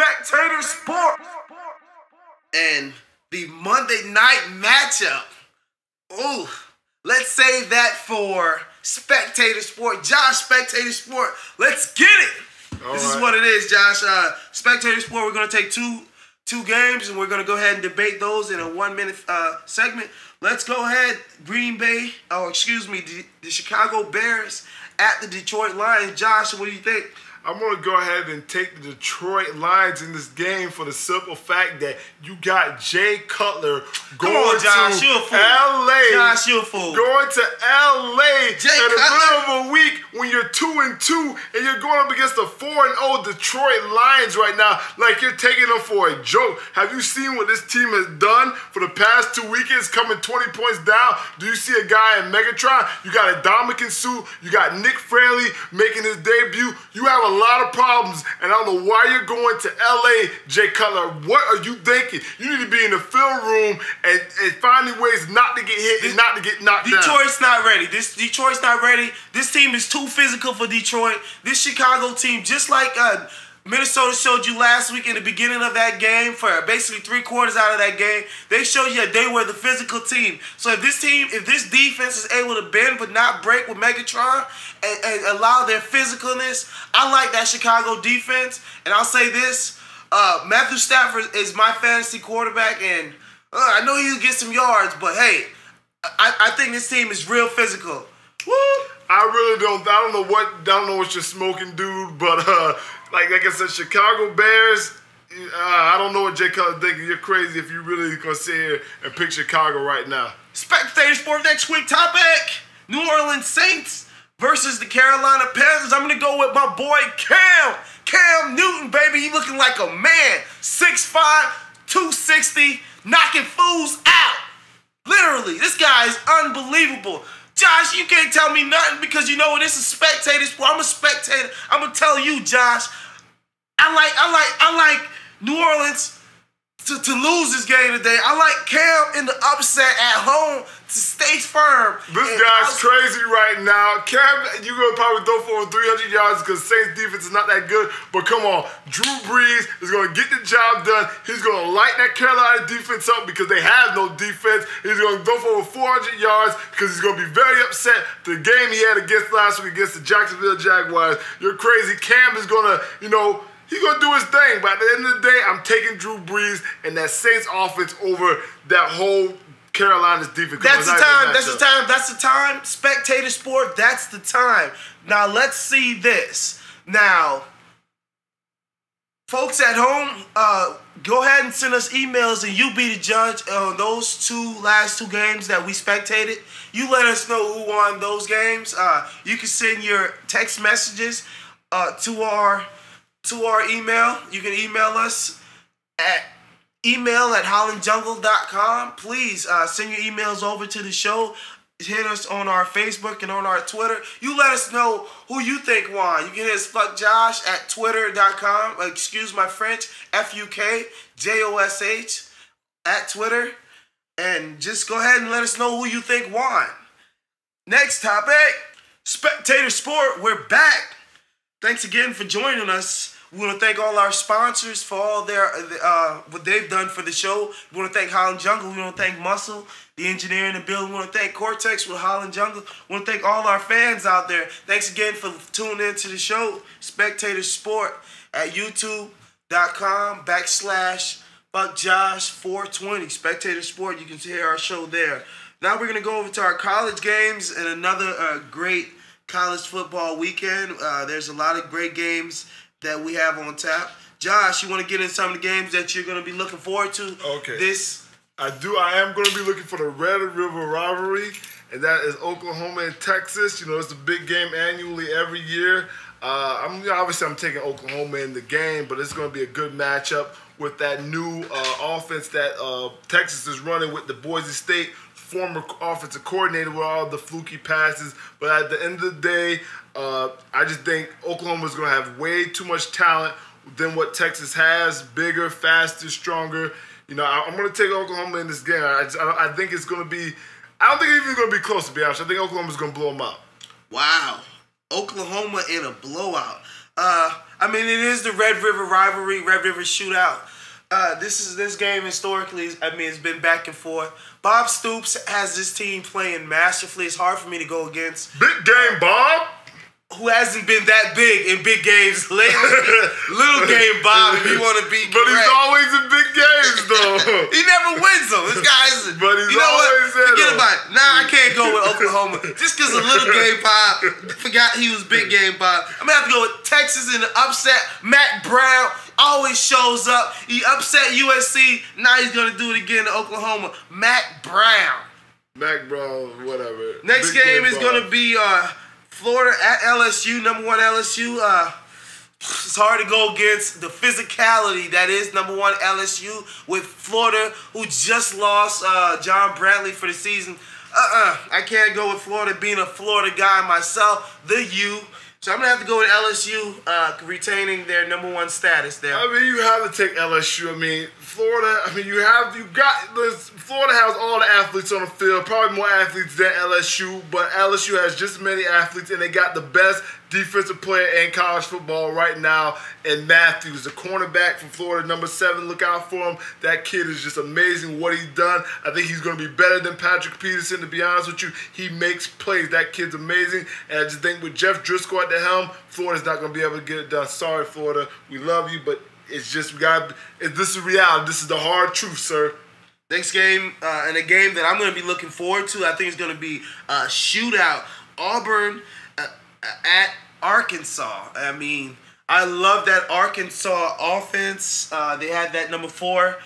Spectators Sport. And the Monday night matchup. Ooh, let's save that for Spectator Sport. Josh, Spectator Sport, let's get it. This is what it is, Josh. Spectator Sport, we're going to take two games, and we're going to go ahead and debate those in a 1-minute segment. Let's go ahead. The Chicago Bears at the Detroit Lions. Josh, what do you think? I'm going to go ahead and take the Detroit Lions in this game for the simple fact that you got Jay Cutler going to L.A. Josh, you're a fool. Going to L.A. in the middle of a week when you're 2-2 and you're going up against the 4-0 Detroit Lions right now like you're taking them for a joke. Have you seen what this team has done for the past 2 weekends, coming 20 points down? Do you see a guy in Megatron? You got a Dominican suit. You got Nick Fraley making his debut. You have a lot of problems, and I don't know why you're going to L.A., Jay Cutler. What are you thinking? You need to be in the film room and finding ways not to get hit and not to get knocked down. Detroit's not ready. Detroit's not ready. This team is too physical for Detroit. This Chicago team, just like Minnesota showed you last week in the beginning of that game, for basically 3/4 out of that game, they showed you that they were the physical team. So if this defense is able to bend but not break with Megatron and allow their physicalness, I like that Chicago defense. And I'll say this, Matthew Stafford is my fantasy quarterback, and I know he'll get some yards, but hey, I think this team is real physical. Woo! I don't know what you're smoking, dude, but like I said, Chicago Bears, I don't know what Jay Cutler's thinking. You're crazy if you really gonna sit here and pick Chicago right now. Spectator Sport, next week topic: New Orleans Saints versus the Carolina Panthers. I'm gonna go with my boy Cam Newton, baby. He looking like a man, 6'5", 260, knocking fools out. Literally, this guy is unbelievable. Josh, you can't tell me nothing because you know what? This is Spectator Sport. I'm a spectator. I'm gonna tell you, Josh. I like New Orleans to lose this game today. I like Cam in the upset at home to stay firm. This guy's crazy right now. Cam, you're going to probably throw for over 300 yards because Saints defense is not that good. But come on, Drew Brees is going to get the job done. He's going to light that Carolina defense up because they have no defense. He's going to throw for over 400 yards because he's going to be very upset. The game he had against last week against the Jacksonville Jaguars. You're crazy. Cam is going to, he's going to do his thing, but at the end of the day, I'm taking Drew Brees and that Saints offense over that whole Carolina's defense. That's the time. Spectator Sport, that's the time. Now, let's see this. Now, folks at home, go ahead and send us emails, and you be the judge on those last two games that we spectated. You let us know who won those games. You can send your text messages to our email. You can email us at email@hollandjungle.com. Please send your emails over to the show. Hit us on our Facebook and on our Twitter. You let us know who you think won. You can hit us FuckJosh at twitter.com. Excuse my French. FUKJOSH at Twitter. And just go ahead and let us know who you think won. Next topic, Spectator Sport. We're back. Thanks again for joining us. We want to thank all our sponsors for all their what they've done for the show. We want to thank Holland Jungle. We want to thank Muscle, the engineer in the building. We want to thank Cortex with Holland Jungle. We want to thank all our fans out there. Thanks again for tuning in to the show. Spectator Sport at youtube.com/FuckJosh420. Spectator Sport, you can hear our show there. Now we're going to go over to our college games and another great college football weekend. There's a lot of great games that we have on tap. Josh, you want to get in some of the games that you're going to be looking forward to? Okay. I am going to be looking for the Red River rivalry, and that is Oklahoma and Texas. It's a big game annually every year. Obviously I'm taking Oklahoma in the game, but it's going to be a good matchup with that new offense that Texas is running with the Boise State former offensive coordinator with all the fluky passes. But at the end of the day, I just think Oklahoma's going to have way too much talent than what Texas has. Bigger, faster, stronger. I'm going to take Oklahoma in this game. I think it's going to be, I don't think it's even going to be close, to be honest. I think Oklahoma's going to blow them out. Wow. Oklahoma in a blowout. I mean, it is the Red River rivalry, Red River shootout. This game historically, I mean, it's been back and forth. Bob Stoops has this team playing masterfully. It's hard for me to go against. Big game, Bob. Who hasn't been that big in big games lately? Little game Bob, if you want to be correct. But he's always in big games, though. He never wins them. This guy's. But he's you know always what? Forget them. about it. Nah, I can't go with Oklahoma just because of little game Bob. Forgot he was big game Bob. I'm gonna have to go with Texas in the upset. Matt Brown always shows up. He upset USC. Now he's gonna do it again to Oklahoma. Matt Brown. Mac Brown, whatever. Next Big game is Bob. gonna be Florida at LSU, number 1 LSU. It's hard to go against the physicality that is number 1 LSU with Florida, who just lost John Bradley for the season. I can't go with Florida, being a Florida guy myself, the U. So I'm going to have to go with LSU, retaining their number 1 status there. I mean, you have to take LSU. I mean, Florida, Florida has all the athletes on the field, probably more athletes than LSU, but LSU has just as many athletes, and they got the best defensive player in college football right now in Matthews, the cornerback from Florida, number 7. Look out for him. That kid is just amazing what he's done. I think he's going to be better than Patrick Peterson, to be honest with you. He makes plays. That kid's amazing, and I just think with Jeff Driscoll at the helm, Florida's not going to be able to get it done. Sorry, Florida. We love you, but it's just, this is reality. This is the hard truth, sir. Next game, and a game that I'm going to be looking forward to, I think it's going to be a shootout. Auburn at Arkansas. I mean, I love that Arkansas offense. They had that number 4.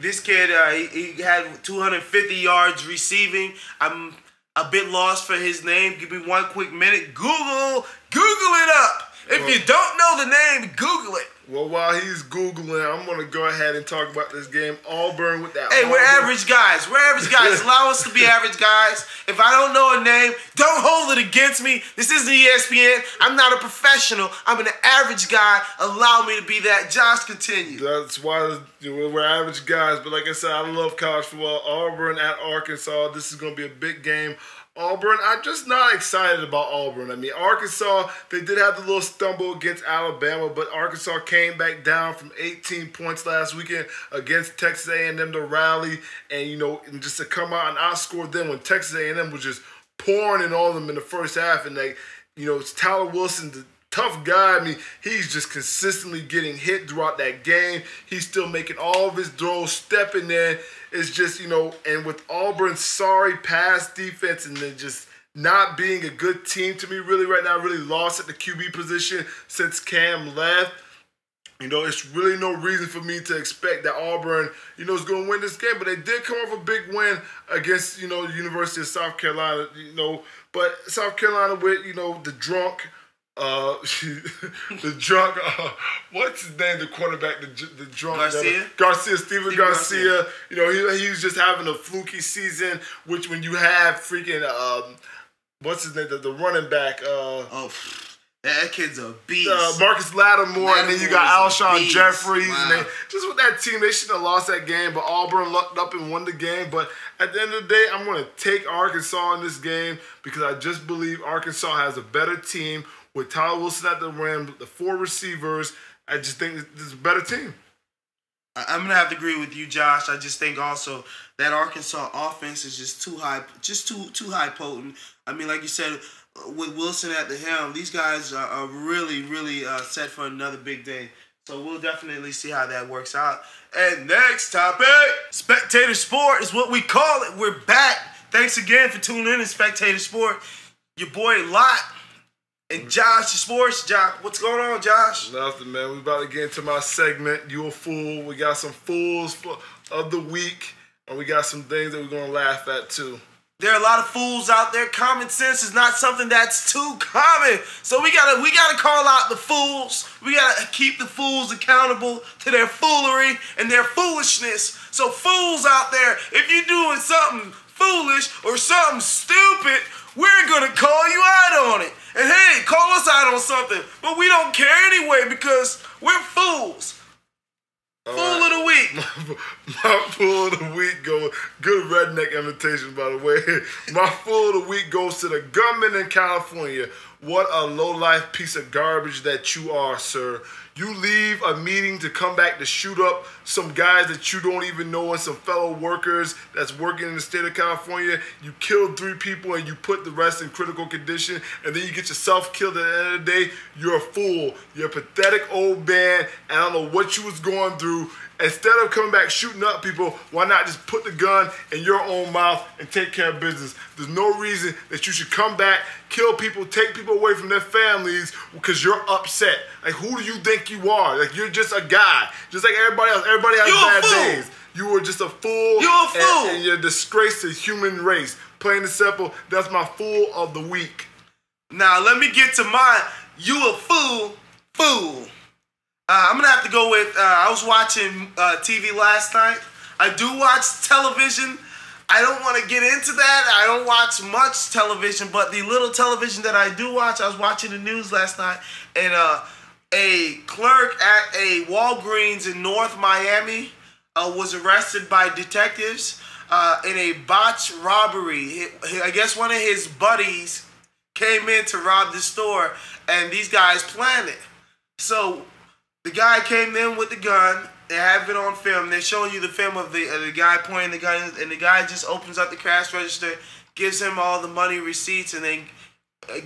This kid, he had 250 yards receiving. I'm a bit lost for his name. Give me one quick minute. Google it up. If you don't know the name, Google it. Well, while he's Googling, I'm going to go ahead and talk about this game. Auburn with that. Hey, we're average guys. We're average guys. Allow us to be average guys. If I don't know a name, don't hold it against me. This isn't ESPN. I'm not a professional. I'm an average guy. Allow me to be that. Josh, continue. That's why we're average guys. But like I said, I love college football. Auburn at Arkansas. This is going to be a big game. Auburn, I'm just not excited about Auburn. I mean, Arkansas, they did have the little stumble against Alabama, but Arkansas came back down from 18 points last weekend against Texas A&M to rally and just to come out and outscore them when Texas A&M was just pouring in on them in the first half. And it's Tyler Wilson, the tough guy. I mean, he's just consistently getting hit throughout that game. He's still making all of his throws, stepping in. It's just, and with Auburn's sorry pass defense and then just not being a good team to me really right now, really lost at the QB position since Cam left. It's really no reason for me to expect that Auburn, is going to win this game. But they did come off a big win against, the University of South Carolina, But South Carolina with, the drunk, what's his name? The quarterback, the drunk Garcia, Stephen Garcia. He was just having a fluky season. Which when you have freaking what's his name? The running back. That kid's a beast. Marcus Lattimore, and then you got Alshon Jeffries. Wow. And just with that team, they shouldn't have lost that game. But Auburn lucked up and won the game. But at the end of the day, I'm going to take Arkansas in this game because I just believe Arkansas has a better team. With Tyler Wilson at the rim, the 4 receivers, I just think this is a better team. I'm going to have to agree with you, Josh. I just think also that Arkansas offense is just too high, too high potent. I mean, like you said, with Wilson at the helm, these guys are really, really set for another big day. So we'll definitely see how that works out. And next topic, Spectator Sport is what we call it. We're back. Thanks again for tuning in to Spectator Sport. Your boy Lot. And Josh, sports. Josh, what's going on, Josh? Nothing, man. We about to get into my segment, You a Fool. We got some fools of the week, and we got some things that we're going to laugh at, too. There are a lot of fools out there. Common sense is not something that's too common. So we gotta call out the fools. We gotta keep the fools accountable to their foolery and their foolishness. So fools out there, if you're doing something foolish or something stupid, we're gonna call you out on it. And hey, call us out on something, but we don't care anyway because we're fools. Fool of the week. My fool of the week goes, good redneck imitation, by the way. My fool of the week goes to the gunman in California What a low-life piece of garbage that you are, sir. You leave a meeting to come back to shoot up some guys that you don't even know and some fellow workers that's working in the state of California. You killed 3 people and you put the rest in critical condition, and then you get yourself killed at the end of the day. You're a fool. You're a pathetic old man, and I don't know what you was going through. Instead of coming back shooting up people, why not just put the gun in your own mouth and take care of business? There's no reason that you should come back, kill people, take people away from their families because you're upset. Like, who do you think you are? Like, you're just a guy. Just like everybody else. Everybody has bad days. You were just a fool. You're a fool. And you're a disgrace to the human race. Plain and simple, that's my fool of the week. Now, let me get to mine. You a fool. I'm going to have to go with, I was watching TV last night. I do watch television. I don't want to get into that. I don't watch much television, but the little television that I do watch, I was watching the news last night, and a clerk at a Walgreens in North Miami was arrested by detectives in a botched robbery. I guess one of his buddies came in to rob the store, and these guys planned it. So the guy came in with the gun. They have it on film. They're showing you the film of the guy pointing the gun, and the guy just opens up the cash register, gives him all the money receipts, and then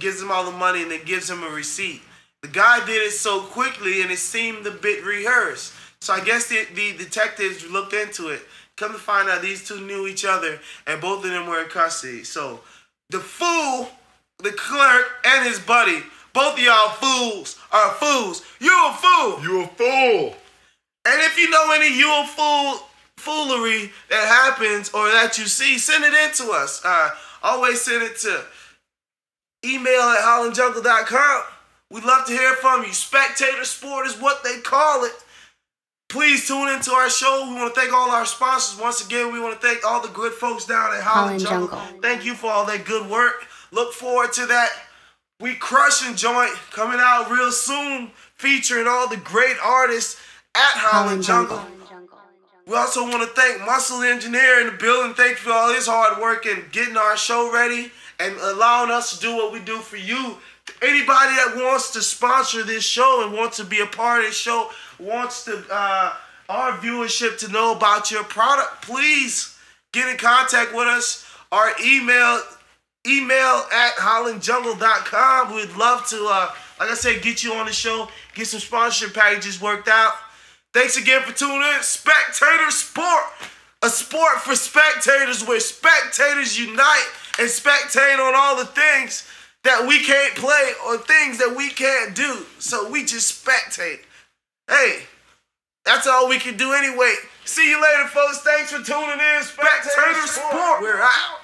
gives him all the money, and then gives him a receipt. The guy did it so quickly, and it seemed a bit rehearsed. So I guess the detectives looked into it. Come to find out, these two knew each other, and both of them were in custody. So the fool, the clerk, and his buddy, both of y'all fools are fools. You a fool. You a fool. And if you know any you a fool foolery that happens or that you see, send it in to us. Always send it to email@hollandjungle.com. We'd love to hear from you. Spectators Sport is what they call it. Please tune into our show. We want to thank all our sponsors. Once again, we want to thank all the good folks down at Holland Jungle. Thank you for all that good work. Look forward to that We Crushing joint coming out real soon, featuring all the great artists at Holland Jungle. We also want to thank Muscle Engineer in the building. Thank you for all his hard work in getting our show ready and allowing us to do what we do for you. Anybody that wants to sponsor this show and wants to be a part of this show, wants to our viewership to know about your product, please get in contact with us. Our email @hollandjungle.com. We'd love to, like I said, get you on the show, get some sponsorship packages worked out. Thanks again for tuning in. Spectators Sport, a sport for spectators where spectators unite and spectate on all the things that we can't play or things that we can't do. So we just spectate. Hey, that's all we can do anyway. See you later, folks. Thanks for tuning in. Spectators Sport. We're out.